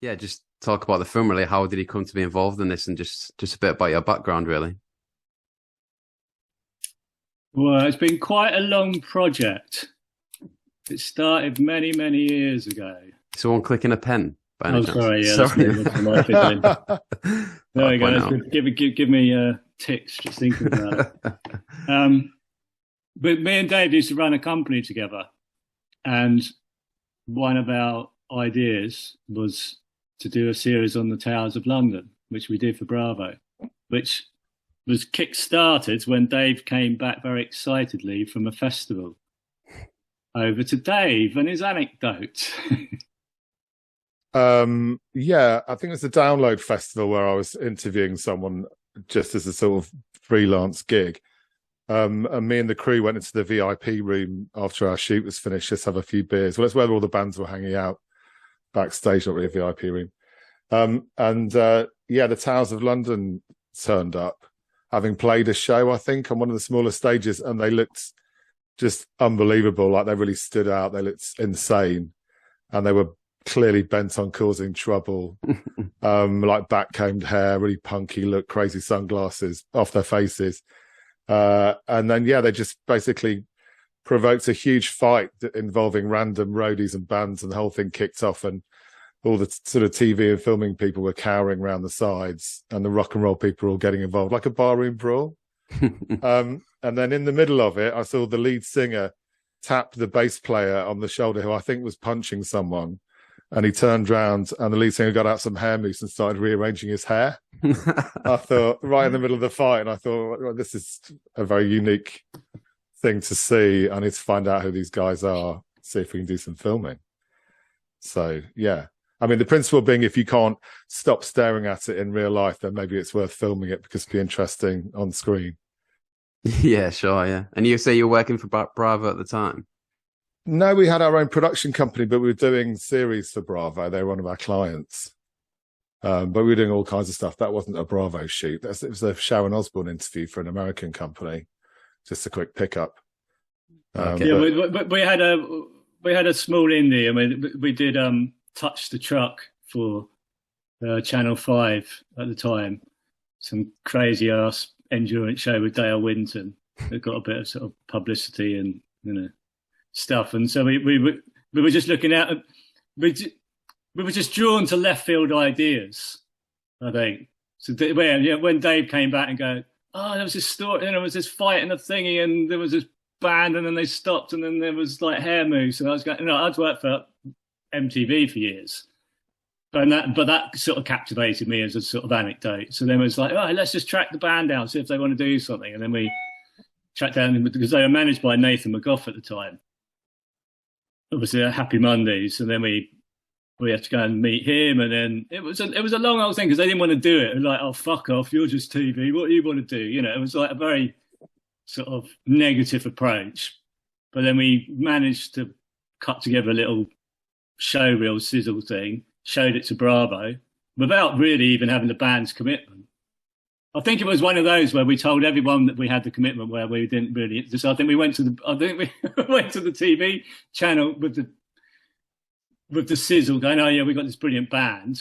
Yeah, just talk about the film really. How did he come to be involved in this, and just a bit about your background really. Well, it's been quite a long project. It started many, many years ago. Someone clicking a pen by any Oh, chance? sorry, yeah, that's Sorry. me. That's my fiddling. There I'll we go. point That's out. good. Give me ticks just thinking about it. Um, but me and Dave used to run a company together, and one of our ideas was to do a series on the Towers of London, which we did for Bravo, which was kick-started when Dave came back very excitedly from a festival. Over to Dave and his anecdote. Yeah, I think it was the Download Festival where I was interviewing someone just as a sort of freelance gig. And me and the crew went into the VIP room after our shoot was finished, just have a few beers. Well, that's where all the bands were hanging out backstage, not really a VIP room. Yeah, the Towers of London turned up, having played a show, I think, on one of the smaller stages, and they looked just unbelievable. Like, they really stood out. They looked insane, and they were clearly bent on causing trouble. Like back-combed hair, really punky look, crazy sunglasses off their faces. And then, yeah, they just basically provoked a huge fight involving random roadies and bands, and the whole thing kicked off, and all the sort of TV and filming people were cowering around the sides, and the rock and roll people were all getting involved, like a barroom brawl. And then in the middle of it, I saw the lead singer tap the bass player on the shoulder, who I think was punching someone. And he turned round, and the lead singer got out some hair mousse and started rearranging his hair. I thought, right in the middle of the fight, and I thought, well, this is a very unique thing to see. I need to find out who these guys are, see if we can do some filming. So, yeah. I mean, the principle being, if you can't stop staring at it in real life, then maybe it's worth filming it because it'd be interesting on screen. Yeah, sure, yeah. And you say you're working for Bravo at the time? No, we had our own production company, but we were doing series for Bravo. They were one of our clients. But we were doing all kinds of stuff. That wasn't a Bravo shoot. It was a Sharon Osbourne interview for an American company. Just a quick pickup. Okay. Yeah, we had a small indie. I mean, we did Touch the Truck for Channel 5 at the time. Some crazy ass endurance show with Dale Winton that got a bit of sort of publicity and, you know, stuff. And so we were just looking at, we were just drawn to left field ideas, I think. So when Dave came back and go, oh, there was this story, there was this fight and a thingy, and there was this band, and then they stopped, and then there was like hair moves, and I was going, I'd worked for MTV for years, but that sort of captivated me as a sort of anecdote. So then it was like, oh, let's just track the band down, see if they want to do something, and then we tracked down, because they were managed by Nathan McGough at the time. Obviously, Happy Mondays, and then we had to go and meet him, and then it was a long old thing because they didn't want to do it. It was like, oh, fuck off, you're just TV. What do you want to do? You know, it was like a very sort of negative approach. But then we managed to cut together a little show reel sizzle thing, showed it to Bravo without really even having the band's commitment. I think it was one of those where we told everyone that we had the commitment, where we didn't really. So I think we went to the TV channel with the sizzle, going, oh yeah, we got this brilliant band,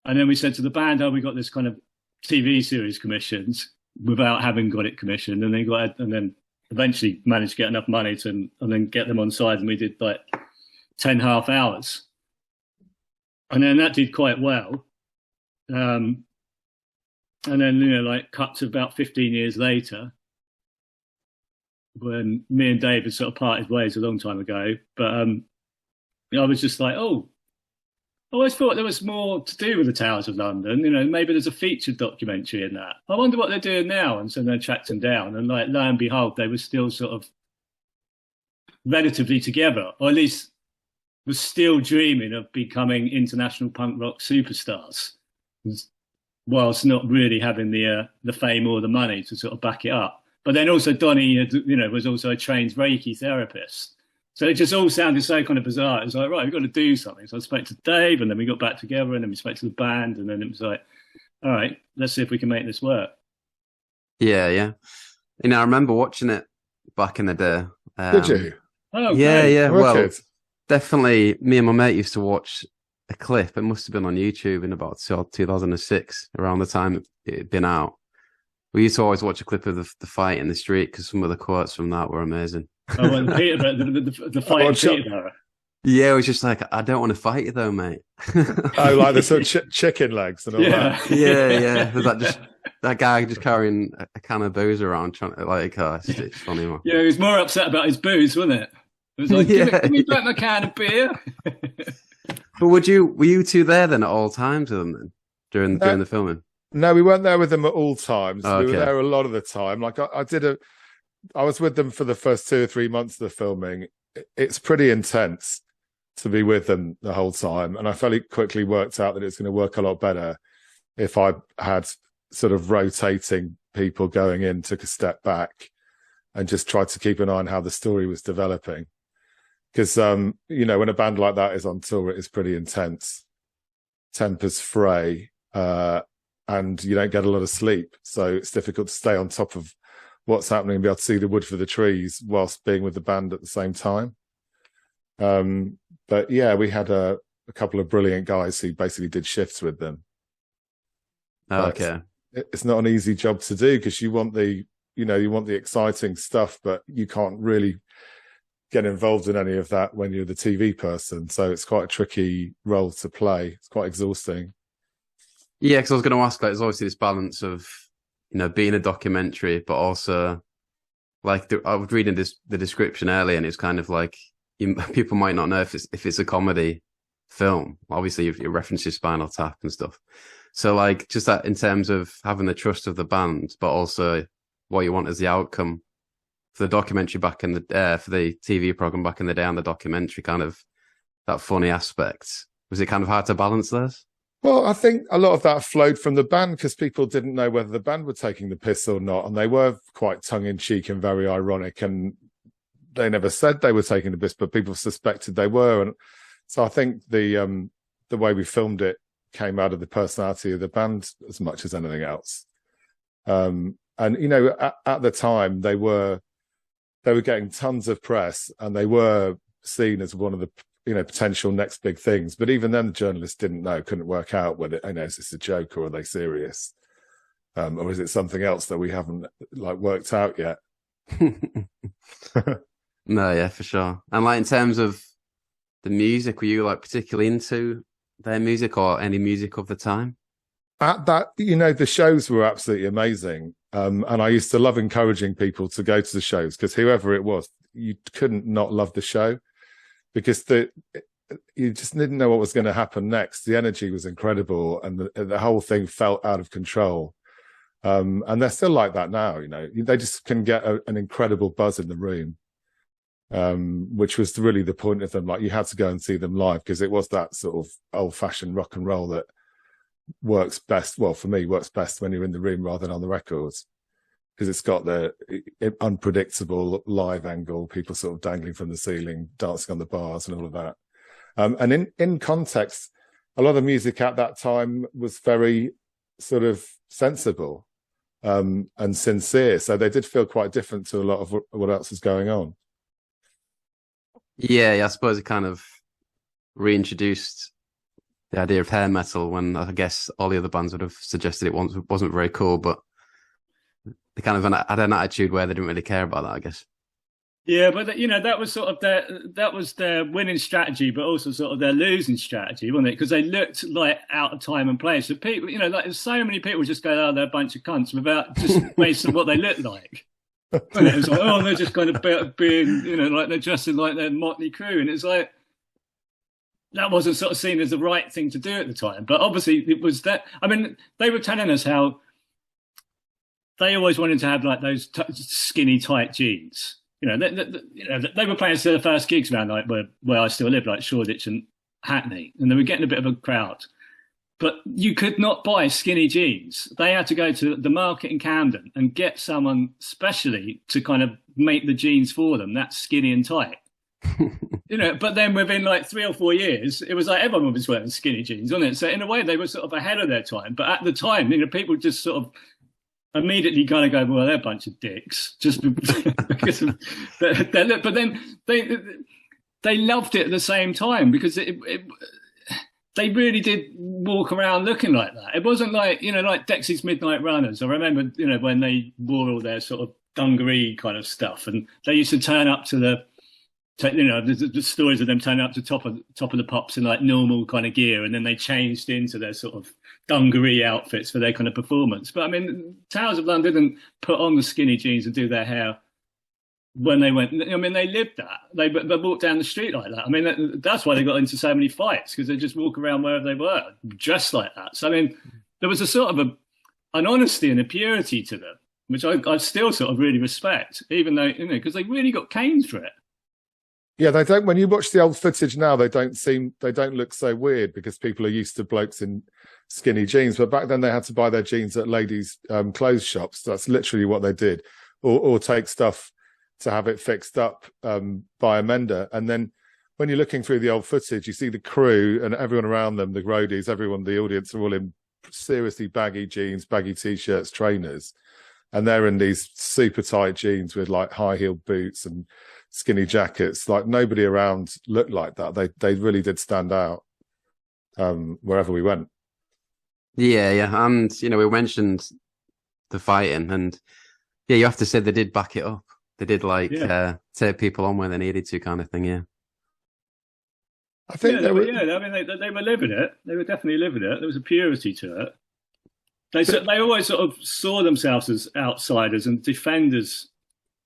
and then we said to the band, oh, we got this kind of TV series commissioned without having got it commissioned, and then eventually managed to get enough money and then get them on side, and we did like 10 half hours, and then that did quite well. And then, you know, like cut to about 15 years later, when me and Dave had sort of parted ways a long time ago. But I was just like, oh, I always thought there was more to do with the Towers of London. You know, maybe there's a featured documentary in that. I wonder what they're doing now. And so then I tracked them down, and like, lo and behold, they were still sort of relatively together, or at least was still dreaming of becoming international punk rock superstars, whilst not really having the fame or the money to sort of back it up. But then also Donny, you know, was also a trained Reiki therapist. So it just all sounded so kind of bizarre. It was like, right, we've got to do something. So I spoke to Dave, and then we got back together, and then we spoke to the band, and then it was like, all right, let's see if we can make this work. Yeah, yeah. You know, I remember watching it back in the day. Did you? Oh, yeah, great. yeah. Wicked. Well, definitely me and my mate used to watch a clip. It must have been on YouTube in about 2006, around the time it had been out. We used to always watch a clip of the fight in the street because some of the quotes from that were amazing. Oh, well, the fight in Peterborough. Yeah, it was just like, I don't want to fight you though, mate. Oh, like the sort of chicken legs and all that. Yeah. There's that guy just carrying a can of booze around, trying to it's funny, man. Yeah, he was more upset about his booze, wasn't it? It was like, give me back my can of beer. But were you two there then at all times with them then, during the filming? No, we weren't there with them at all times. Oh, okay. We were there a lot of the time. Like I was with them for the first 2 or 3 months of the filming. It's pretty intense to be with them the whole time. And I fairly quickly worked out that it's going to work a lot better if I had sort of rotating people going in, took a step back and just tried to keep an eye on how the story was developing. Because, when a band like that is on tour, it is pretty intense. Tempers fray, and you don't get a lot of sleep. So it's difficult to stay on top of what's happening and be able to see the wood for the trees whilst being with the band at the same time. But yeah, we had a couple of brilliant guys who basically did shifts with them. Okay. It's not an easy job to do because you want the exciting stuff, but you can't really get involved in any of that when you're the TV person. So it's quite a tricky role to play. It's quite exhausting. Yeah, because I was going to ask, there's obviously this balance of, being a documentary, but also, I was reading the description earlier, and it's kind of like, people might not know if it's a comedy film. Obviously, you reference your Spinal Tap and stuff. So, just that in terms of having the trust of the band, but also what you want as the outcome for the documentary back in the for the TV program back in the day, and the documentary kind of that funny aspect. Was it kind of hard to balance those? Well, I think a lot of that flowed from the band because people didn't know whether the band were taking the piss or not, and they were quite tongue-in-cheek and very ironic, and they never said they were taking the piss, but people suspected they were. And so I think the way we filmed it came out of the personality of the band as much as anything else. And at the time they were getting tons of press, and they were seen as one of the potential next big things. But even then, the journalists couldn't work out whether is this a joke or are they serious, or is it something else that we haven't worked out yet. No, yeah, for sure. And in terms of the music, were you particularly into their music or any music of the time? At that, the shows were absolutely amazing. And I used to love encouraging people to go to the shows because whoever it was, you couldn't not love the show because you just didn't know what was going to happen next. The energy was incredible and the whole thing felt out of control. And they're still like that now, they just can get an incredible buzz in the room. Which was really the point of them. You had to go and see them live because it was that sort of old-fashioned rock and roll that works best. Well, for me, works best when you're in the room rather than on the records because it's got the unpredictable live angle, people sort of dangling from the ceiling, dancing on the bars, and all of that. And in context, a lot of music at that time was very sort of sensible and sincere. So they did feel quite different to a lot of what else was going on. Yeah, I suppose it kind of reintroduced the idea of hair metal when I guess all the other bands would have suggested it wasn't very cool, but they kind of had an attitude where they didn't really care about that, I guess. Yeah, but that was sort of their winning strategy, but also sort of their losing strategy, wasn't it? Because they looked out of time and place. So people, so many people just go, "Oh, they're a bunch of cunts," without just based on what they look like. And it was like, oh, they're just kind of being, they're dressing like they're Motley Crue. And it's like, that wasn't sort of seen as the right thing to do at the time. But obviously it was that, they were telling us how they always wanted to have those skinny, tight jeans. They were playing some of the first gigs around where I still live, Shoreditch and Hackney. And they were getting a bit of a crowd. But you could not buy skinny jeans. They had to go to the market in Camden and get someone specially to kind of make the jeans for them. That's skinny and tight. But then within 3 or 4 years, it was everyone was wearing skinny jeans, wasn't it? So in a way, they were sort of ahead of their time. But at the time, people just sort of immediately kind of go, well, they're a bunch of dicks. Just because of their look. But then they loved it at the same time because they really did walk around looking like that. It wasn't like, like Dexy's Midnight Runners. I remember, when they wore all their sort of dungaree kind of stuff, and they used to turn up to the stories of them turning up to top of the pops in like normal kind of gear, and then they changed into their sort of dungaree outfits for their kind of performance. But I mean, Towers of London didn't put on the skinny jeans and do their hair when they went. I mean, they lived that. They walked down the street like that. I mean, that's why they got into so many fights, because they just walk around wherever they were, dressed like that. So I mean, there was a sort of an honesty and a purity to them, which I still sort of really respect, even though, because they really got caned for it. Yeah, they don't. When you watch the old footage now, they don't look so weird because people are used to blokes in skinny jeans. But back then, they had to buy their jeans at ladies' clothes shops. That's literally what they did, or take stuff to have it fixed up by a mender. And then when you're looking through the old footage, you see the crew and everyone around them, the roadies, everyone, the audience, are all in seriously baggy jeans, baggy t-shirts, trainers, and they're in these super tight jeans with like high-heeled boots and skinny jackets. Like nobody around looked like that. They really did stand out wherever we went. Yeah. And, we mentioned the fighting, and yeah, you have to say they did back it up. They did take people on when they needed to, kind of thing. Yeah. I think they were living it. They were definitely living it. There was a purity to it. They always sort of saw themselves as outsiders and defenders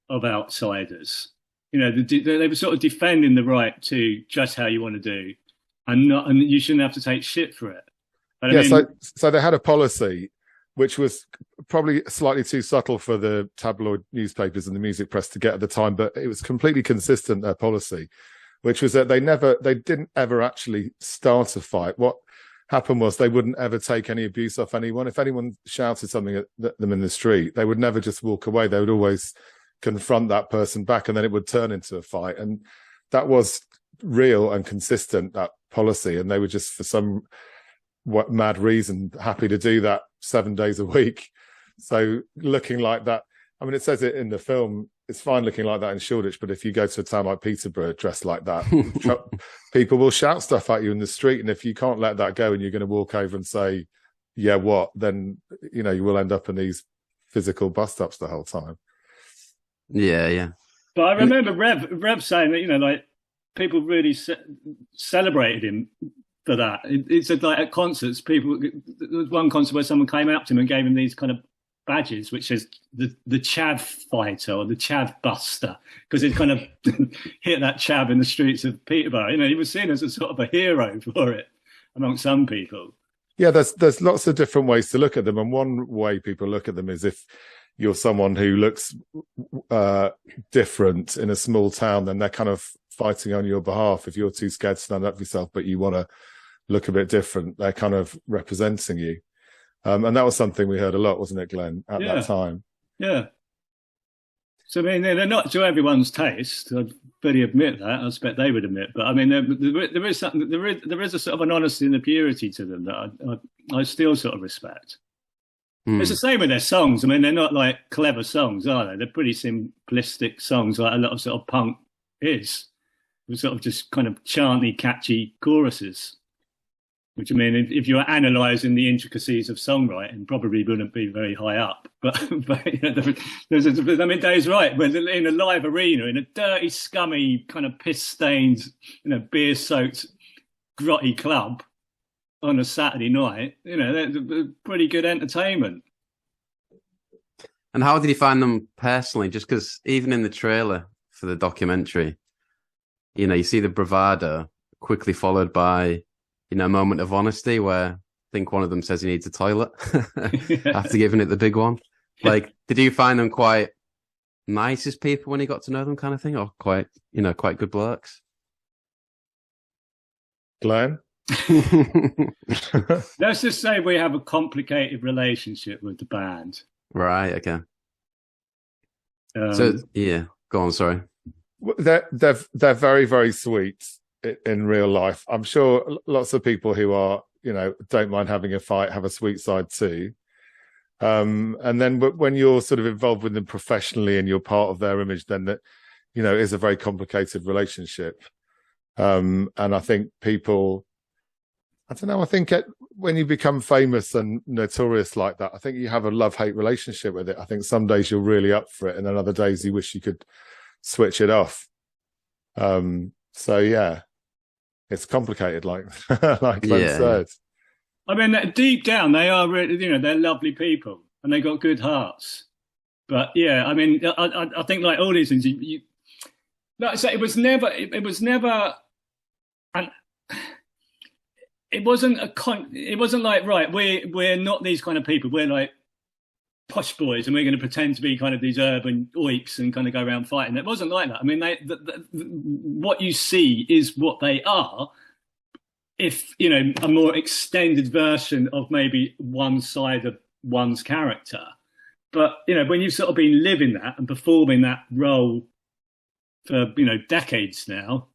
of outsiders. They were sort of defending the right to just how you want to do, and you shouldn't have to take shit for it. But so they had a policy which was probably slightly too subtle for the tabloid newspapers and the music press to get at the time, but it was completely consistent, their policy, which was that they didn't ever actually start a fight. What happened was they wouldn't ever take any abuse off anyone. If anyone shouted something at them in the street, they would never just walk away. They would always confront that person back, and then it would turn into a fight. And that was real and consistent, that policy. And they were just, for some mad reason, happy to do that 7 days a week. So looking like that, I mean, it says it in the film, it's fine looking like that in Shoreditch, but if you go to a town like Peterborough dressed like that, people will shout stuff at you in the street. And if you can't let that go and you're going to walk over and say, yeah, what, then, you will end up in these physical bust-ups the whole time. Yeah. But I remember Rev saying that, like, people really celebrated him for that. It said, like, at concerts, there was one concert where someone came up to him and gave him these kind of badges, which is the chav fighter or the chav buster, because it kind of hit that chav in the streets of Peterborough. He was seen as a sort of a hero for it among some people. Yeah, there's lots of different ways to look at them, and one way people look at them is if you're someone who looks different in a small town, then they're kind of fighting on your behalf. If you're too scared to stand up for yourself, but you want to look a bit different, they're kind of representing you. And that was something we heard a lot, wasn't it, Glenn, at that time? Yeah. So, I mean, they're not to everyone's taste. I'd fully admit that. I expect they would admit. But, I mean, there is something. There is a sort of an honesty and a purity to them that I still sort of respect. It's the same with their songs. I mean, they're not like clever songs, are they? They're pretty simplistic songs, like a lot of sort of punk is. With sort of just kind of chanty, catchy choruses. Which, I mean, if you're analysing the intricacies of songwriting, probably wouldn't be very high up. But Dave's right. When in a live arena, in a dirty, scummy, kind of piss-stained, beer-soaked, grotty club on a Saturday night, they're pretty good entertainment. And how did you find them personally? Just because even in the trailer for the documentary, you see the bravado quickly followed by, a moment of honesty where I think one of them says he needs a toilet after giving it the big one. Like, did you find them quite nice as people when you got to know them, kind of thing, or quite good blokes? Glenn? Let's just say we have a complicated relationship with the band. Right, okay. So, yeah, go on, sorry. They're very, very sweet in real life. I'm sure lots of people who are, don't mind having a fight have a sweet side too. And then when you're sort of involved with them professionally and you're part of their image, then that, is a very complicated relationship. And I think people I don't know. I think when you become famous and notorious like that, I think you have a love-hate relationship with it. I think some days you're really up for it, and then other days you wish you could switch it off. So yeah, it's complicated, like like Glenn said. I mean, deep down, they are really, they're lovely people and they got good hearts. But yeah, I mean, I think like all these things, like I say, it was never, and it wasn't it wasn't like, right, we're not these kind of people. We're like posh boys and we're going to pretend to be kind of these urban oiks and kind of go around fighting. It wasn't like that. I mean, what you see is what they are. If, a more extended version of maybe one side of one's character. But, when you've sort of been living that and performing that role for, decades now,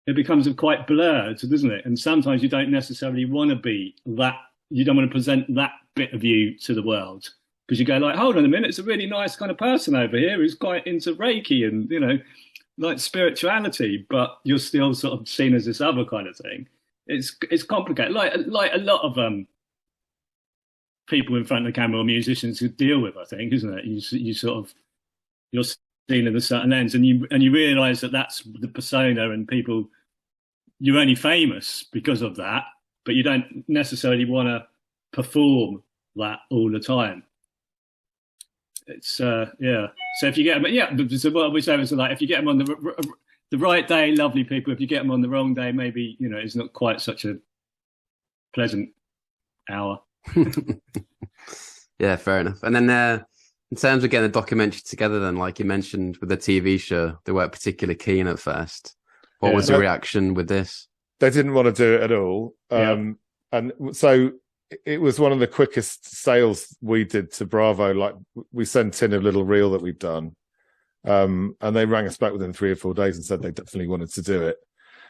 it becomes quite blurred, doesn't it? And sometimes you don't necessarily want to be that, you don't want to present that bit of you to the world. Because you go like, hold on a minute, it's a really nice kind of person over here who's quite into Reiki and, like spirituality, but you're still sort of seen as this other kind of thing. It's complicated, like a lot of people in front of the camera or musicians who deal with, I think, isn't it? You sort of, you're seen in a certain lens, and you realise that that's the persona, and people, you're only famous because of that, but you don't necessarily want to perform that all the time. It's yeah. So if you get them, so what we say is like, if you get them on the right day, lovely people. If you get them on the wrong day, maybe, it's not quite such a pleasant hour. Yeah, fair enough. And then in terms of getting a documentary together, then, like you mentioned with the TV show, they weren't particularly keen at first. What was the reaction with this? They didn't want to do it at all. And so it was one of the quickest sales we did to Bravo. Like, we sent in a little reel that we'd done. And they rang us back within 3 or 4 days and said they definitely wanted to do it.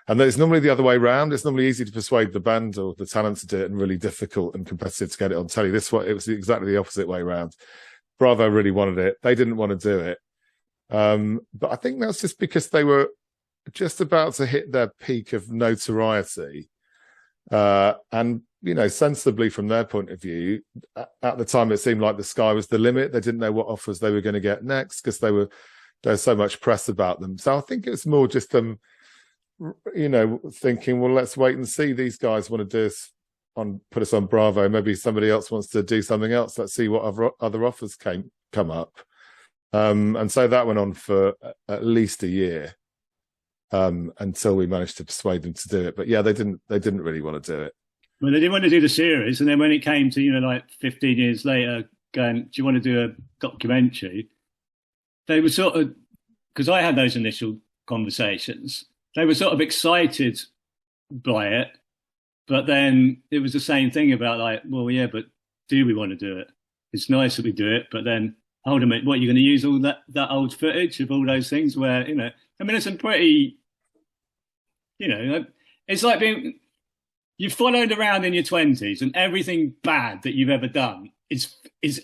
And it's normally the other way around. It's normally easy to persuade the band or the talent to do it, and really difficult and competitive to get it on telly. It was exactly the opposite way around. Bravo really wanted it. They didn't want to do it. But I think that's just because they were just about to hit their peak of notoriety. And, sensibly from their point of view, at the time, it seemed like the sky was the limit. They didn't know what offers they were going to get next because there's so much press about them. So I think it was more just them, thinking, well, let's wait and see. These guys want to do us put us on Bravo. Maybe somebody else wants to do something else. Let's see what other offers come up. And so that went on for at least a year, until we managed to persuade them to do it. But yeah, they didn't really want to do it. Well, they didn't want to do the series, and then when it came to, like 15 years later, going, do you want to do a documentary? They were sort of, because I had those initial conversations, they were sort of excited by it, but then it was the same thing about like, well, yeah, but do we want to do it? It's nice that we do it, but then hold a minute, what, you're going to use all that old footage of all those things where, I mean, it's some pretty, it's like being, you followed around in your 20s and everything bad that you've ever done is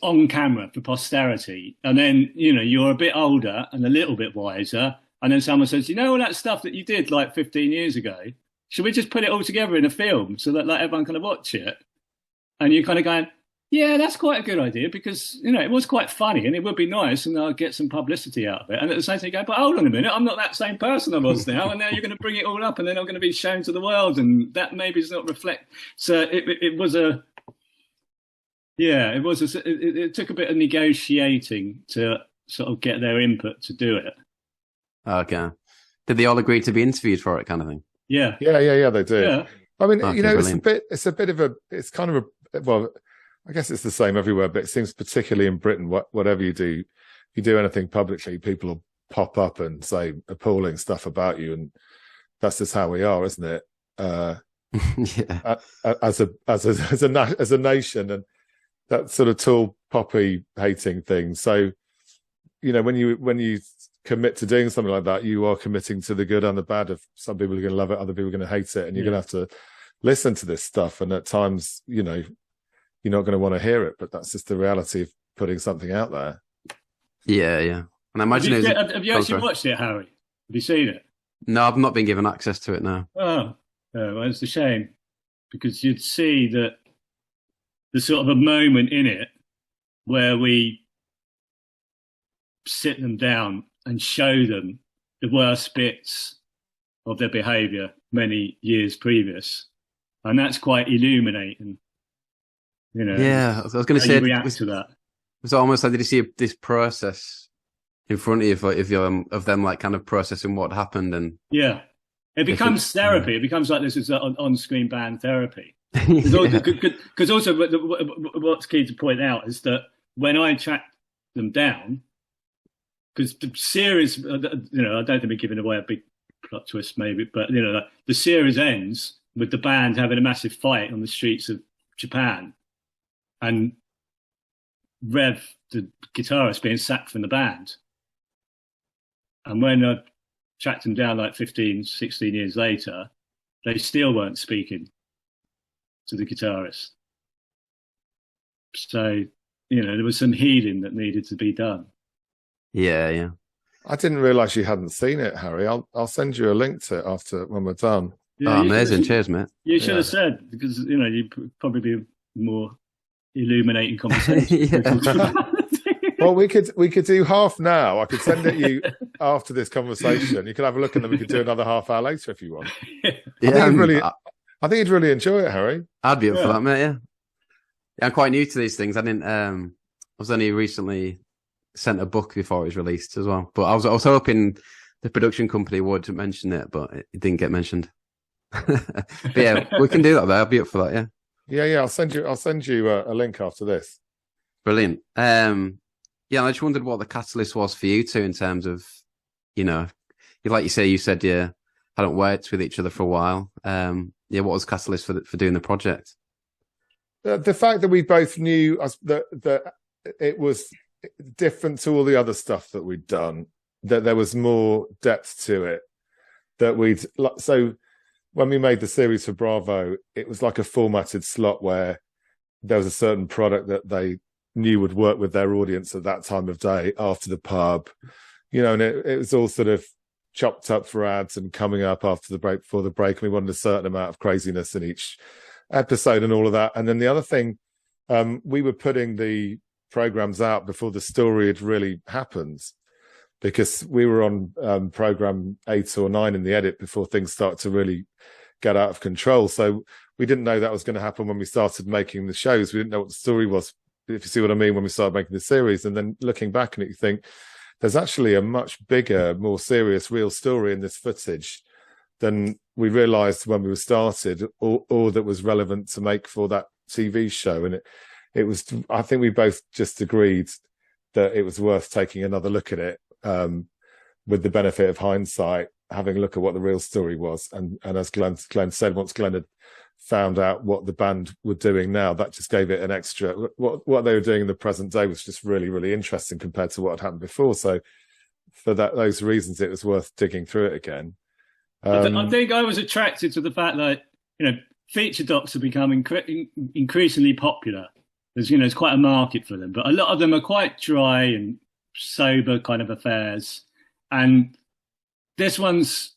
on camera for posterity. And then, you're a bit older and a little bit wiser. And then someone says, all that stuff that you did like 15 years ago, should we just put it all together in a film so that like everyone can watch it? And you're kind of going, yeah, that's quite a good idea because, it was quite funny and it would be nice and I'll get some publicity out of it. And at the same time, you go, but hold on a minute, I'm not that same person I was now. And now you're going to bring it all up and then I'm going to be shown to the world and that maybe is not reflect. So it took a bit of negotiating to sort of get their input to do it. Okay. Did they all agree to be interviewed for it, kind of thing? Yeah. Yeah, they do. Yeah. I mean, brilliant. it's kind of well, I guess it's the same everywhere, but it seems particularly in Britain, whatever you do, if you do anything publicly, people will pop up and say appalling stuff about you. And that's just how we are, isn't it? Yeah. As a nation, and that sort of tall poppy hating thing. So, when you commit to doing something like that, you are committing to the good and the bad of some people are going to love it, other people are going to hate it, and you're going to have to listen to this stuff. And at times, you're not going to want to hear it, but that's just the reality of putting something out there. Yeah. And I imagine have you actually watched it, Harry? Have you seen it? No, I've not been given access to it now. Oh, well, it's a shame. because you'd see that there's sort of a moment in it where we sit them down and show them the worst bits of their behaviour many years previous, and that's quite illuminating. You know, Yeah, I was going to how say, you react to that. It's almost like, did you see this process in front of you of them like kind of processing what happened? And Yeah, it becomes therapy. It becomes like this is on-screen band therapy. Because also, what's key to point out is that when I tracked them down, because the series, I don't think we're giving away a big plot twist, maybe, but the series ends with the band having a massive fight on the streets of Japan, and Rev, the guitarist, being sacked from the band. And when I tracked them down like 15, 16 years later, they still weren't speaking to the guitarist. So, there was some healing that needed to be done. Yeah. I didn't realise you hadn't seen it, Harry. I'll send you a link to it after when we're done. Yeah, amazing. Cheers, mate. You should have said, because, you'd probably be more illuminating conversation. Well, we could do half now. I could send it you after this conversation. You could have a look, and then we could do another half hour later if you want. I think you'd really enjoy it, Harry. I'd be up for that, mate. Yeah, I'm quite new to these things. I didn't. I was only recently sent a book before it was released as well. But I was hoping the production company would mention it, but it didn't get mentioned. But yeah, we can do that though. I'll be up for that. Yeah. I'll send you a link after this. Brilliant. Yeah, I just wondered what the catalyst was for you two in terms of, like you say, you said you hadn't worked with each other for a while. What was the catalyst for doing the project? The fact that we both knew that it was different to all the other stuff that we'd done, that there was more depth to it, so when we made the series for Bravo, it was like a formatted slot where there was a certain product that they knew would work with their audience at that time of day after the pub, and it was all sort of chopped up for ads and coming up after the break, before the break, and we wanted a certain amount of craziness in each episode and all of that. And then the other thing, we were putting the programs out before the story had really happened, because we were on program 8 or 9 in the edit before things started to really get out of control. So we didn't know that was going to happen when we started making the shows. We didn't know what the story was, if you see what I mean, when we started making the series. And then looking back on it, you think there's actually a much bigger, more serious, real story in this footage than we realised when we were started, or that was relevant to make for that TV show. And it was, I think we both just agreed that it was worth taking another look at it, with the benefit of hindsight, having a look at what the real story was. And as Glenn said, once Glenn had found out what the band were doing now, that just gave it an extra, what they were doing in the present day was just really, really interesting compared to what had happened before. So for those reasons, it was worth digging through it again. I think I was attracted to the fact that, feature docs are becoming increasingly popular. There's quite a market for them, but a lot of them are quite dry and sober kind of affairs. And this one's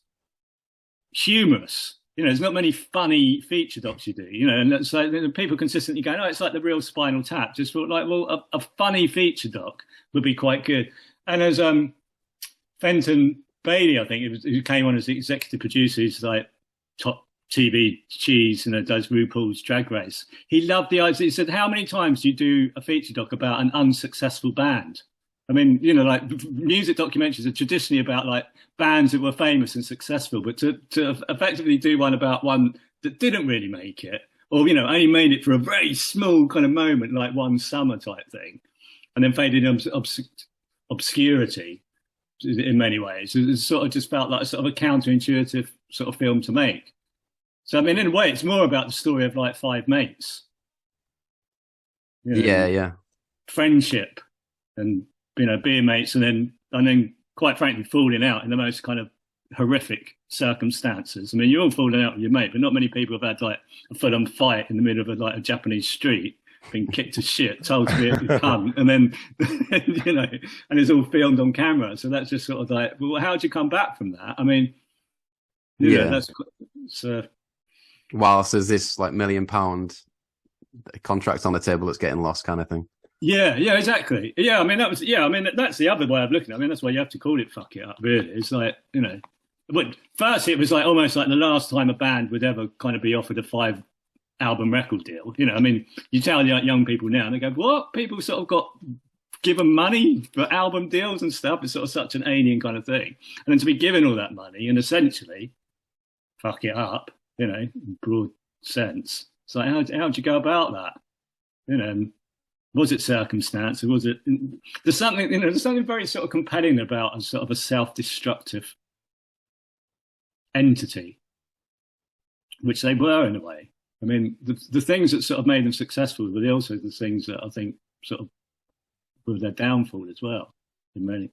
humorous. There's not many funny feature docs you do, and so people consistently going, it's like the real Spinal Tap. Just thought like, well, a funny feature doc would be quite good. And as Fenton Bailey, I think who came on as the executive producer, who's like top TV cheese and does RuPaul's Drag Race. He loved the idea. He said, how many times do you do a feature doc about an unsuccessful band? I mean, like music documentaries are traditionally about like bands that were famous and successful, but to effectively do one about one that didn't really make it, or, only made it for a very small kind of moment, like one summer type thing, and then faded in obscurity in many ways. It sort of just felt like a sort of a counterintuitive sort of film to make. So, I mean, in a way, it's more about the story of like 5 mates. Yeah. Friendship and, being mates, and then quite frankly, falling out in the most kind of horrific circumstances. I mean, you're all falling out with your mate, but not many people have had like a full-on fight in the middle of a Japanese street, being kicked to shit, told to be a cunt, and then, and it's all filmed on camera. So that's just sort of like, well, how'd you come back from that? I mean, that's so. whilst there's this like £1 million contract on the table that's getting lost kind of thing. Yeah, exactly. Yeah, I mean that's the other way of looking at it. I mean that's why you have to call it "fuck it up." Really, it's like, but first it was like almost like the last time a band would ever kind of be offered a 5-album record deal. I mean, you tell young people now, and they go, "What?" People sort of got given money for album deals and stuff. It's sort of such an alien kind of thing, and then to be given all that money and essentially fuck it up, in broad sense. It's like how'd you go about that? Was it circumstance, or was it? There's something very sort of compelling about a sort of a self-destructive entity, which they were in a way. I mean, the things that sort of made them successful were also the things that I think sort of were their downfall as well. In many,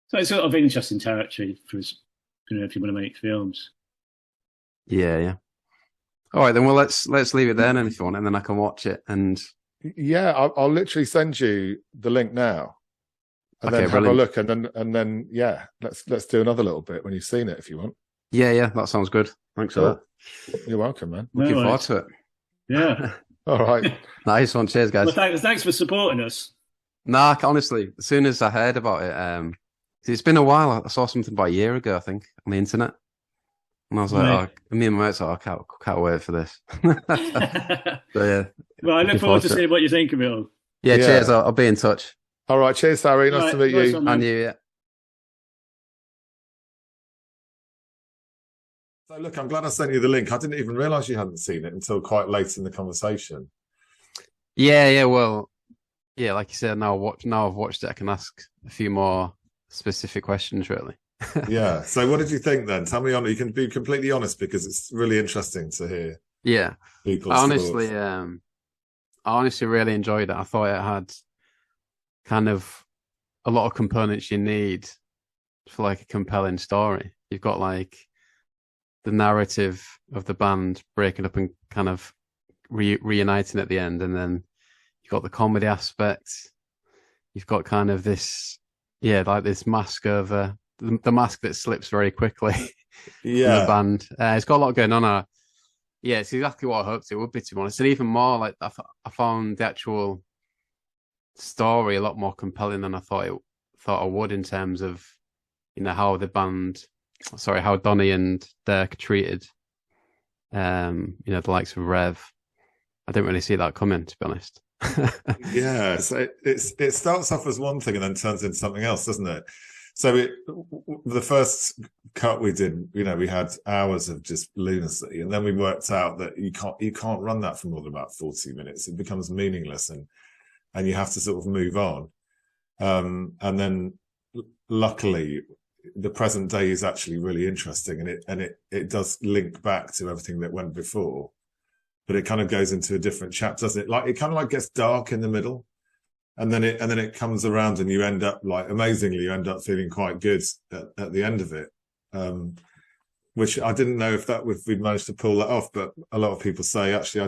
so it's sort of interesting territory for us, if you want to make films. Yeah. All right, then. Well, let's leave it there, then, if you want, and then I can watch it. And yeah, I'll literally send you the link now, and then have a look, and then yeah, let's do another little bit when you've seen it, if you want. Yeah, that sounds good. Thanks for that. You're welcome, man. Looking forward to it. Yeah. All right. Nice one. Cheers, guys. Well, thanks for supporting us. Nah, honestly, as soon as I heard about it, it's been a while. I saw something about a year ago, I think, on the internet. And I was like, me and my mates are like, I can't wait for this. So, yeah. Well, I look forward to seeing what you think of it all. Yeah, cheers. I'll be in touch. All right. Cheers, Harry. Nice to meet you. And you, yeah. So, look, I'm glad I sent you the link. I didn't even realise you hadn't seen it until quite late in the conversation. Yeah. Well, yeah, like you said, now I've watched it, I can ask a few more specific questions, really. Yeah. So what did you think then? Tell me on. You can be completely honest, because it's really interesting to hear. Yeah. People's honestly, thoughts. I honestly really enjoyed it. I thought it had kind of a lot of components you need for like a compelling story. You've got like the narrative of the band breaking up and kind of reuniting at the end, and then you've got the comedy aspect. You've got kind of this, like this mask over the mask that slips very quickly. Yeah, the band. It's got a lot going on. Yeah, it's exactly what I hoped it would be, to be honest. And even more, like I found the actual story a lot more compelling than I thought I would, in terms of how how Donnie and Dirk treated the likes of Rev. I didn't really see that coming, to be honest. Yeah, so it starts off as one thing and then turns into something else, doesn't it? So the first cut we did, we had hours of just lunacy, and then we worked out that you can't run that for more than about 40 minutes. It becomes meaningless, and you have to sort of move on. And then luckily, the present day is actually really interesting, and it does link back to everything that went before, but it kind of goes into a different chapter, doesn't it? Like it kind of like gets dark in the middle. And then it comes around, and you end up amazingly feeling quite good at the end of it. Which I didn't know if we'd managed to pull that off, but a lot of people say actually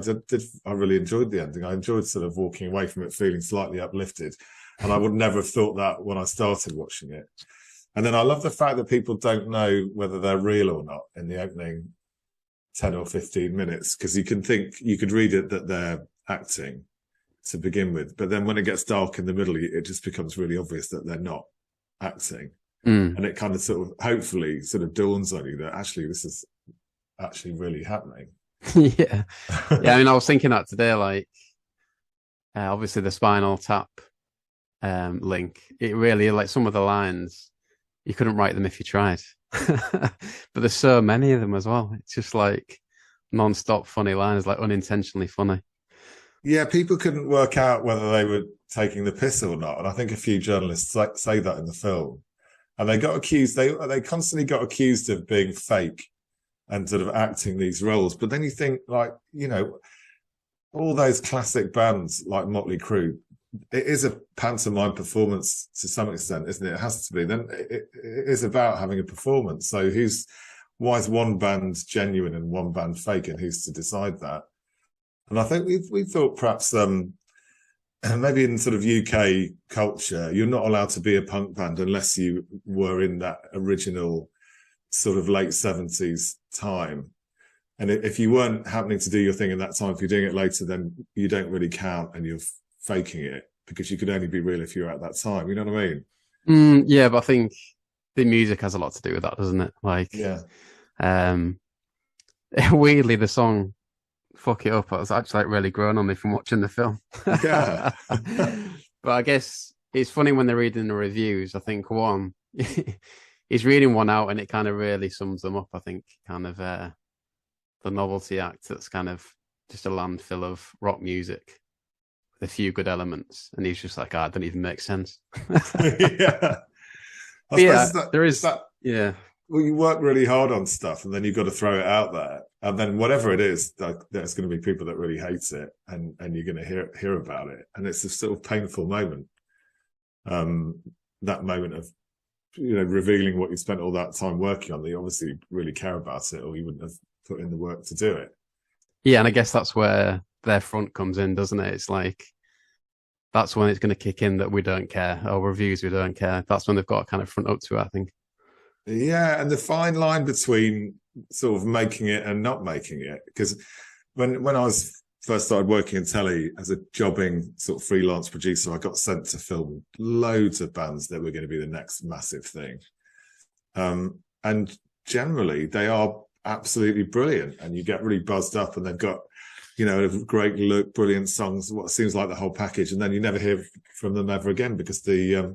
I really enjoyed the ending. I enjoyed sort of walking away from it feeling slightly uplifted, and I would never have thought that when I started watching it. And then I love the fact that people don't know whether they're real or not in the opening 10 or 15 minutes, because you could read it that they're acting to begin with, but then when it gets dark in the middle, it just becomes really obvious that they're not acting. And it kind of hopefully dawns on you that actually this is actually really happening. Yeah. I mean, I was thinking that today, like obviously the Spinal Tap link, it really, like, some of the lines you couldn't write them if you tried. But there's so many of them as well. It's just like non-stop funny lines, like unintentionally funny. Yeah, people couldn't work out whether they were taking the piss or not, and I think a few journalists say that in the film. And they got accused. They constantly got accused of being fake and sort of acting these roles. But then you think, like, all those classic bands like Motley Crue, it is a pantomime performance to some extent, isn't it? It has to be. Then it is about having a performance. So why is one band genuine and one band fake, and who's to decide that? And I think we thought perhaps maybe in sort of UK culture, you're not allowed to be a punk band unless you were in that original sort of late 70s time. And if you weren't happening to do your thing in that time, if you're doing it later, then you don't really count and you're faking it, because you could only be real if you're at that time. You know what I mean? Yeah, but I think the music has a lot to do with that, doesn't it? Like, Yeah. Weirdly, the song "Fuck It Up" has actually like really grown on me from watching the film. Yeah. But I guess it's funny when they're reading the reviews. I think one, he's reading one out, and it kind of really sums them up. I think kind of the novelty act that's kind of just a landfill of rock music with a few good elements, and he's just like, it doesn't even make sense. Yeah. There is that. Yeah. Well, you work really hard on stuff, and then you've got to throw it out there, and then whatever it is, there's going to be people that really hates it, and you're going to hear about it, and it's a sort of painful moment. That moment of, revealing what you spent all that time working on. That you obviously really care about it, or you wouldn't have put in the work to do it. Yeah, and I guess that's where their front comes in, doesn't it? It's like that's when it's going to kick in that we don't care, or reviews we don't care. That's when they've got to kind of front up to it, I think. Yeah, and the fine line between sort of making it and not making it, because when I was first started working in telly as a jobbing sort of freelance producer, I got sent to film loads of bands that were going to be the next massive thing, and generally they are absolutely brilliant, and you get really buzzed up, and they've got a great look, brilliant songs, what seems like the whole package, and then you never hear from them ever again, because there's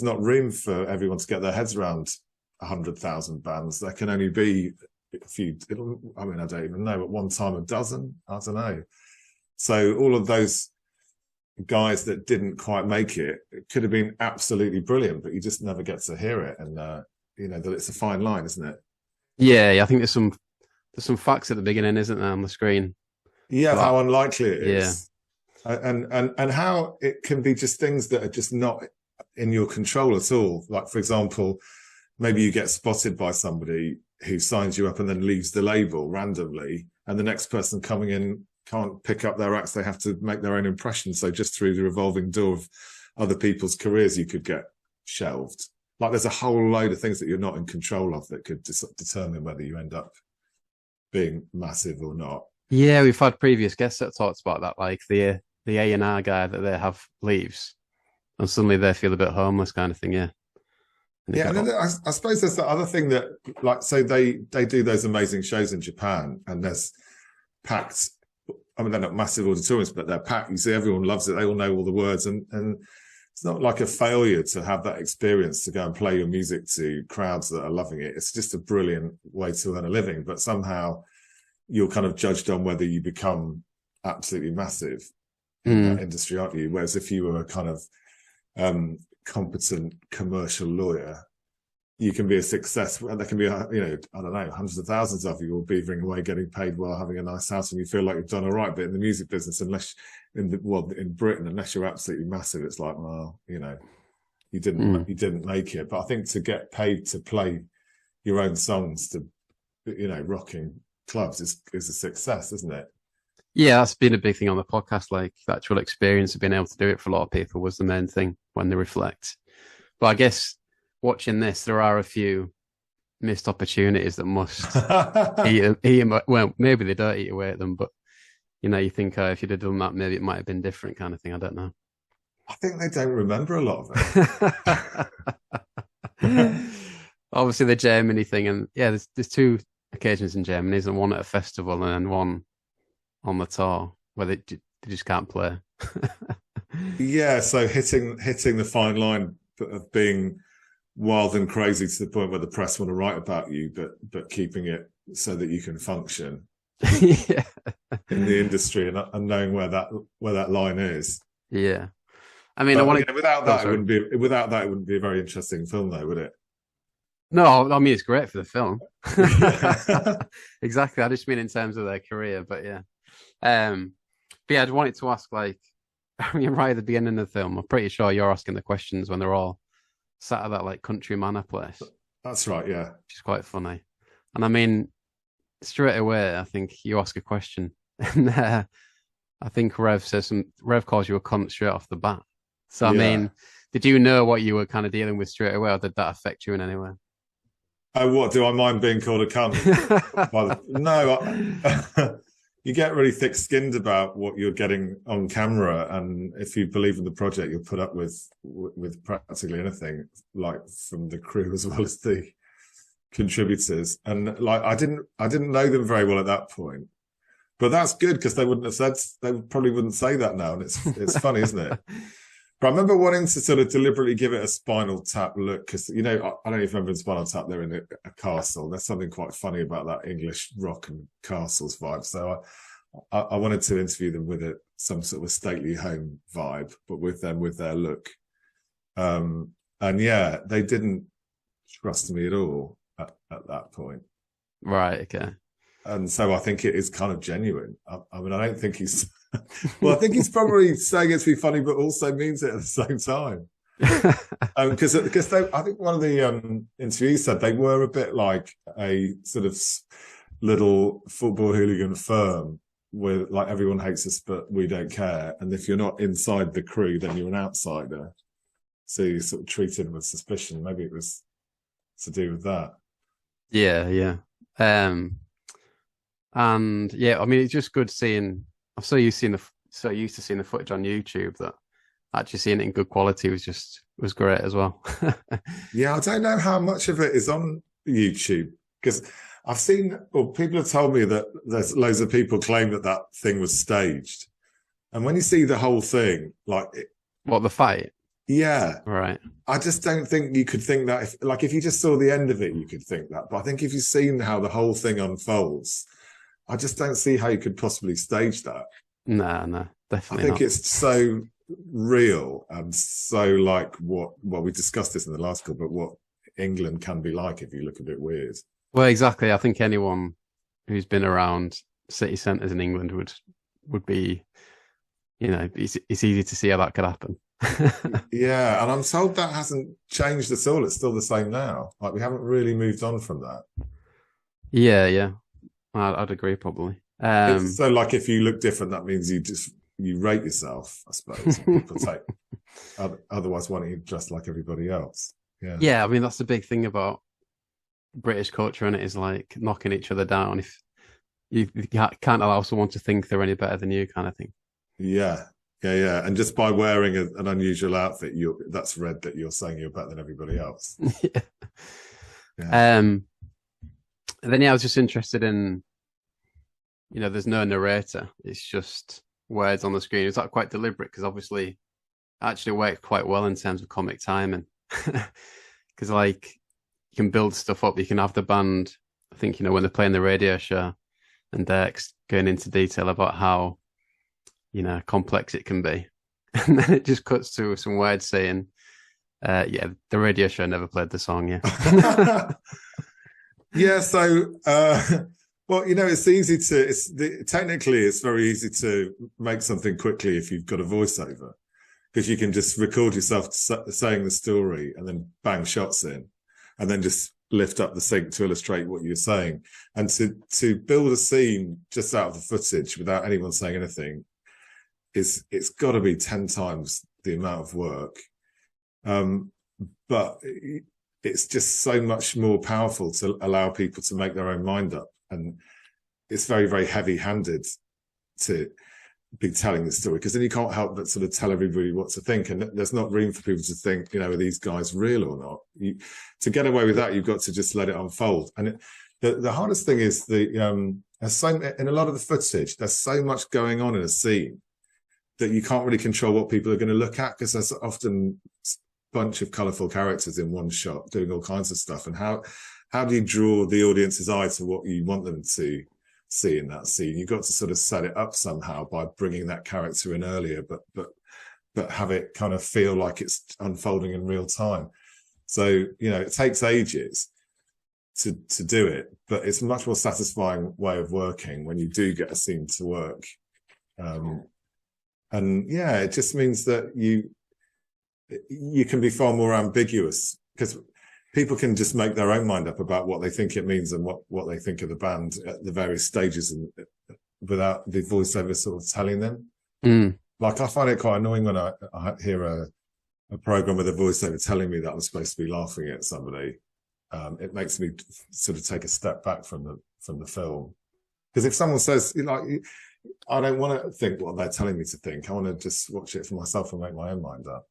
not room for everyone to get their heads around 100,000 bands. There can only be a few. I don't even know. At one time, a dozen. I don't know. So all of those guys that didn't quite make it could have been absolutely brilliant, but you just never get to hear it. And that it's a fine line, isn't it? Yeah, I think there's some facts at the beginning, isn't there, on the screen? Yeah, how unlikely it is. Yeah. And how it can be just things that are just not in your control at all. Like, for example, maybe you get spotted by somebody who signs you up and then leaves the label randomly, and the next person coming in can't pick up their acts. They have to make their own impression. So just through the revolving door of other people's careers, you could get shelved. Like, there's a whole load of things that you're not in control of that could determine whether you end up being massive or not. Yeah, we've had previous guests that talked about that, like the A&R guy that they have leaves, and suddenly they feel a bit homeless, kind of thing. Yeah. Yeah, and then I suppose there's the other thing that, like, so they do those amazing shows in Japan, and there's packed. I mean, they're not massive auditoriums, but they're packed. You see, everyone loves it. They all know all the words, and it's not like a failure to have that experience to go and play your music to crowds that are loving it. It's just a brilliant way to earn a living, but somehow you're kind of judged on whether you become absolutely massive in that industry, aren't you? Whereas if you were a kind of competent commercial lawyer, you can be a success, and there can be, I don't know, hundreds of thousands of you all beavering away, getting paid while having a nice house, and you feel like you've done all right. But in the music business, unless in Britain, unless you're absolutely massive, it's like, well, you didn't make it. But I think to get paid to play your own songs to, rocking clubs is a success, isn't it? Yeah, that's been a big thing on the podcast. Like, the actual experience of being able to do it for a lot of people was the main thing when they reflect. But I guess watching this, there are a few missed opportunities that must eat. Well, maybe they don't eat away at them, but you think if you'd have done that, maybe it might have been different, kind of thing. I don't know. I think they don't remember a lot of it. Obviously, the Germany thing, and yeah, there's two occasions in Germany, and one at a festival and one on the tour where they just can't play. Yeah, so hitting the fine line of being wild and crazy to the point where the press want to write about you, but keeping it so that you can function yeah. in the industry and knowing where that line is. Yeah, I mean, without that, it wouldn't be a very interesting film, though, would it? No, I mean, it's great for the film. Exactly. I just mean in terms of their career, but yeah. But yeah, I just wanted to ask, like, I mean, right at the beginning of the film, I'm pretty sure you're asking the questions when they're all sat at that, like, country manor place. That's right, yeah. Which is quite funny. And I mean, straight away, I think you ask a question, and I think Rev calls you a cunt straight off the bat. So, I mean, did you know what you were kind of dealing with straight away, or did that affect you in any way? Oh, what do I mind being called a cunt? No, you get really thick-skinned about what you're getting on camera, and if you believe in the project, you'll put up with practically anything, like from the crew as well as the contributors. And like, I didn't know them very well at that point, but that's good because they probably wouldn't say that now, and it's funny, isn't it? But I remember wanting to sort of deliberately give it a Spinal Tap look because, I don't know if you remember in Spinal Tap, they're in a castle. There's something quite funny about that English rock and castles vibe. So I wanted to interview them with some sort of stately home vibe, but with their look. And yeah, they didn't trust me at all at that point. Right, okay. And so I think it is kind of genuine. I mean, I don't think he's... Well, I think he's probably saying it to be funny, but also means it at the same time. Because I think one of the interviews said they were a bit like a sort of little football hooligan firm where like everyone hates us, but we don't care. And if you're not inside the crew, then you're an outsider. So you're sort of treated with suspicion. Maybe it was to do with that. Yeah. And yeah, I mean, it's just good seeing. I'm so used to seeing the footage on YouTube that actually seeing it in good quality was great as well. Yeah, I don't know how much of it is on YouTube because I've seen, or people have told me that there's loads of people claim that thing was staged, and when you see the whole thing, like what, the fight? Yeah, right. I just don't think you could think that if you just saw the end of it, you could think that. But I think if you've seen how the whole thing unfolds, I just don't see how you could possibly stage that. No, definitely I think it's so real and so like what we discussed this in the last call, but what England can be like if you look a bit weird. Well, exactly. I think anyone who's been around city centres in England would be, it's easy to see how that could happen. Yeah, and I'm told that hasn't changed at all. It's still the same now. Like we haven't really moved on from that. Yeah. I'd agree probably. So like if you look different, that means you rate yourself, I suppose. People take otherwise why don't you dress like everybody else? Yeah, I mean that's the big thing about British culture, and it is like knocking each other down if you can't allow someone to think they're any better than you, kind of thing. Yeah. And just by wearing an unusual outfit, that's read that you're saying you're better than everybody else. Yeah. And then I was just interested in, there's no narrator. It's just words on the screen. Is that quite deliberate? Because obviously it actually worked quite well in terms of comic timing. Because like you can build stuff up. You can have the band, I think, when they're playing the radio show and Dirk's going into detail about how, complex it can be. And then it just cuts to some words saying, the radio show never played the song, yeah. Yeah, so well, technically it's very easy to make something quickly if you've got a voiceover, because you can just record yourself saying the story and then bang shots in, and then just lift up the sync to illustrate what you're saying. And to build a scene just out of the footage without anyone saying anything it's got to be 10 times the amount of work. But it's just so much more powerful to allow people to make their own mind up. And it's very, very heavy-handed to be telling the story, because then you can't help but sort of tell everybody what to think. And there's not room for people to think, are these guys real or not? To get away with that, you've got to just let it unfold. And the hardest thing is in a lot of the footage, there's so much going on in a scene that you can't really control what people are going to look at, because there's often bunch of colourful characters in one shot doing all kinds of stuff. And how do you draw the audience's eye to what you want them to see in that scene? You've got to sort of set it up somehow by bringing that character in earlier, but have it kind of feel like it's unfolding in real time. So it takes ages to do it, but it's a much more satisfying way of working when you do get a scene to work. And yeah, it just means that you can be far more ambiguous, because people can just make their own mind up about what they think it means and what they think of the band at the various stages, and without the voiceover sort of telling them. Like I find it quite annoying when I hear a program with a voiceover telling me that I'm supposed to be laughing at somebody, it makes me sort of take a step back from the film. Because if someone says, like, I don't want to think what they're telling me to think. I want to just watch it for myself and make my own mind up.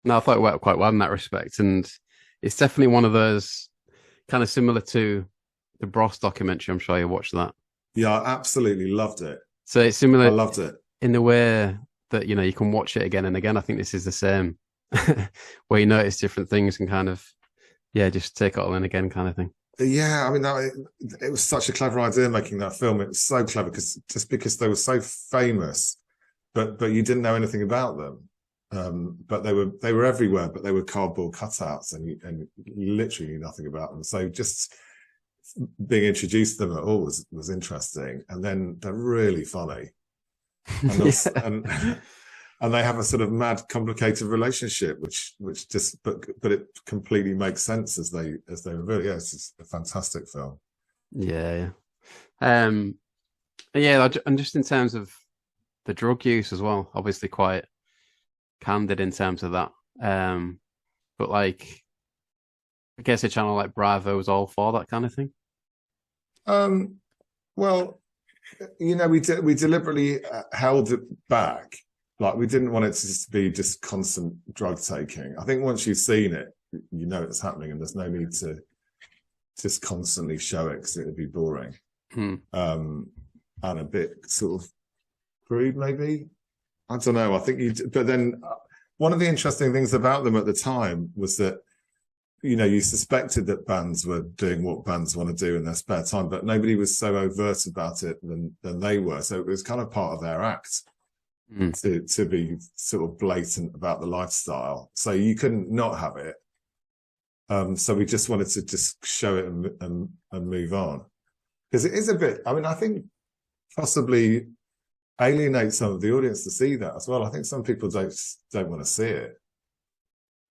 No, I thought it worked quite well in that respect, and it's definitely one of those kind of similar to the Bros documentary. I'm sure you watched that. Yeah, I absolutely loved it. So it's similar. I loved it in the way that, you know, you can watch it again and again. I think this is the same, where you notice different things and kind of, just take it all in again, kind of thing. Yeah, I mean, it was such a clever idea making that film. It was so clever because they were so famous, but you didn't know anything about them. But they were everywhere, but they were cardboard cutouts, and you literally knew nothing about them. So just being introduced to them at all was interesting. And then they're really funny, and they have a sort of mad, complicated relationship, which just but it completely makes sense as they reveal. Yeah, it's a fantastic film. Yeah. And just in terms of the drug use as well, obviously quite candid in terms of that. But like, I guess a channel like Bravo was all for that kind of thing. Well, you know, we deliberately held it back. Like, we didn't want it to just be constant drug taking. I think once you've seen it, you know it's happening, and there's no need to just constantly show it because it would be boring. And a bit sort of crude, maybe. I don't know. I think but then one of the interesting things about them at the time was that, you know, you suspected that bands were doing what bands want to do in their spare time, but nobody was so overt about it than they were. So it was kind of part of their act to be sort of blatant about the lifestyle. So you couldn't not have it. So we just wanted to just show it and move on. Because it is a bit, I mean, I think possibly alienate some of the audience to see that as well. I think some people don't want to see it.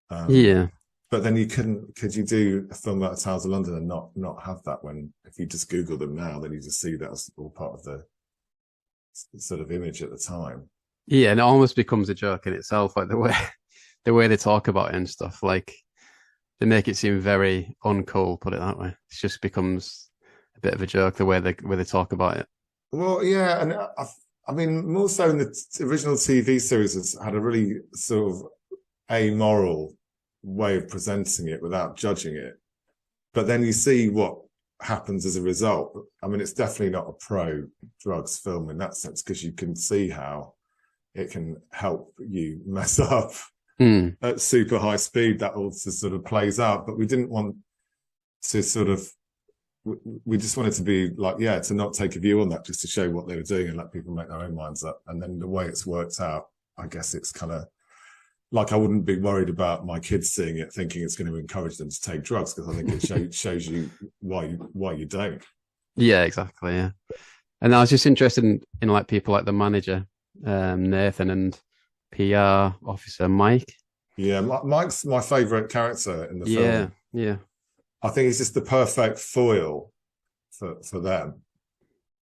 But then could you do a film about Tales of London and not have that, when if you just Google them now, then you just see that as all part of the sort of image at the time. Yeah, and it almost becomes a joke in itself, like the way they talk about it and stuff. Like, they make it seem very uncool, put it that way. It just becomes a bit of a joke the way they talk about it. Well, yeah, and I mean, more so in the original TV series, has had a really sort of amoral way of presenting it without judging it. But then you see what happens as a result. I mean, it's definitely not a pro-drugs film in that sense, because you can see how it can help you mess up at super high speed. That also sort of plays out. But we didn't want to sort of, we just wanted to be like, to not take a view on that, just to show what they were doing and let people make their own minds up. And then the way it's worked out, I guess it's kind of like, I wouldn't be worried about my kids seeing it thinking it's going to encourage them to take drugs, because I think it shows you why you don't. Yeah, exactly. Yeah. And I was just interested in like people like the manager, Nathan, and PR officer Mike. Yeah, Mike's my favourite character in the film. Yeah. I think he's just the perfect foil for them.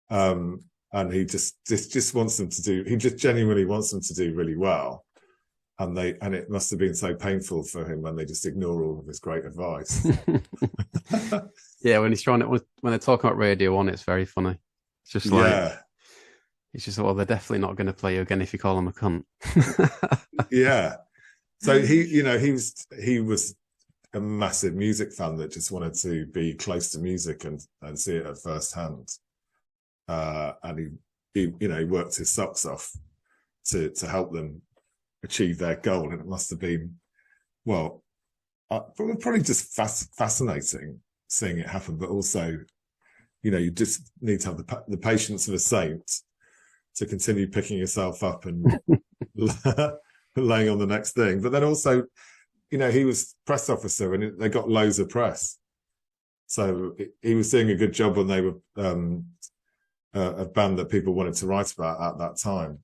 And he just wants them to do, he just genuinely wants them to do really well. And it must have been so painful for him when they just ignore all of his great advice. Yeah, when they're talking about Radio 1, it's very funny. It's just like, it's just, well, they're definitely not going to play you again if you call them a cunt. Yeah. So he was a massive music fan that just wanted to be close to music and see it at first hand. And he worked his socks off to help them achieve their goal. And it must have been, well, probably just fascinating seeing it happen, but also, you just need to have the patience of a saint to continue picking yourself up and laying on the next thing. But then also, he was press officer and they got loads of press. So he was doing a good job when they were a band that people wanted to write about at that time.